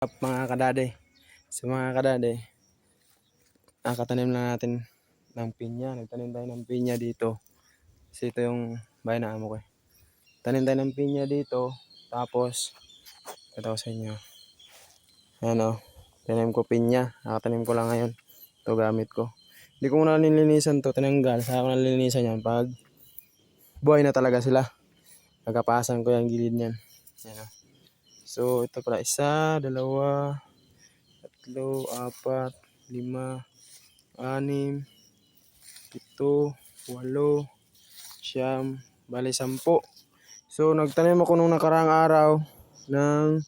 Mga kadade, sa mga kadade, katanim lang natin ng pinya. Nagtanim tayo ng pinya dito. Kasi ito yung bahay na amo ko. Tanim tayo ng pinya dito. Tapos, ito ko sa inyo. Ayan o, tanim ko pinya. Nakatanim ko lang ngayon. Ito gamit ko. Hindi ko muna nilinisan to, tinanggal. Saka ko nalinisan yan pag buhay na talaga sila. Nagkapasan ko yung gilid niyan. Ayan o. So, ito pala 1, 2, 3, 4, 5, 6, 7, 8, 9, bali 10. So nagtanim ako nung nakaraang araw ng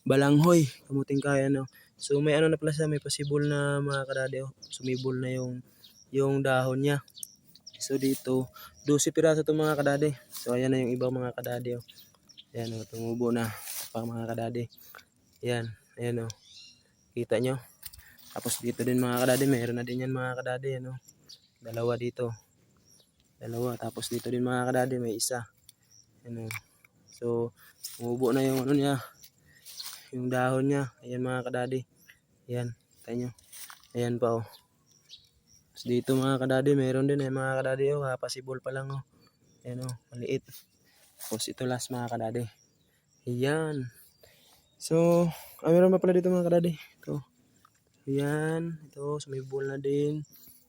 balanghoy, kamuting kaya So may na pala siya, may pasibol na mga kadade. Sumibol na yung dahon niya. So dito 12 piraso itong mga kadade. So ayan na yung ibang mga kadade. Ayan tumubo na pa mga kadade. Ayan kita nyo. Tapos dito din mga kadade, mayroon na din yan mga kadade. Dalawa dito. Tapos dito din mga kadade, may isa. So, umubo na yung niya. Yung dahon niya. Ayan mga kadade. Ayan, kita nyo. Ayan pa Tapos dito mga kadade, mayroon din mga kadade. Kapasibol pa lang Ayan maliit. Tapos ito last mga kadade. Ayan. So, mayroon pa pala dito mga kadade. Ito. Ayan, ito sumibol na din.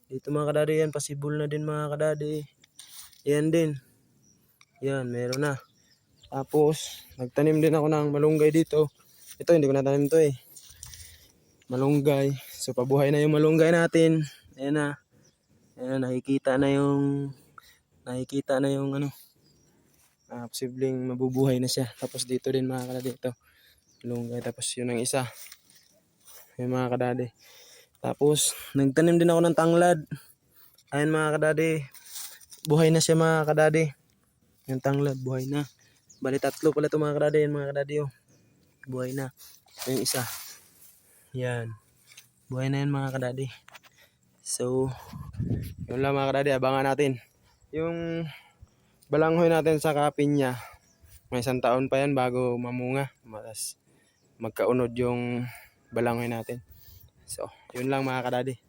Dito mga kadade yan, pasibol na din mga kadade. Ayan din. Ayan, meron na. Tapos, nagtanim din ako ng malunggay dito. Ito, hindi ko natanim to malunggay. So, pabuhay na yung malunggay natin. Ayan na. Ayan, nakikita na yung posibleng mabubuhay na siya. Tapos dito din mga kadade ito. Malunggay, tapos yun ang isa. Yung mga kadade. Tapos, nagtanim din ako ng tanglad. Ayan mga kadade. Buhay na siya mga kadade. Yung tanglad, buhay na. Bali 3 pala ito mga kadade. Yan mga kadade buhay na. Yung isa. Yan. Buhay na yan mga kadade. So, yun lang mga kadade. Abangan natin. Yung balanghoy natin sa pinya. May 1 taon pa yan bago mamunga. Magkaunod yung balanghoy natin. So, yun lang mga kadade.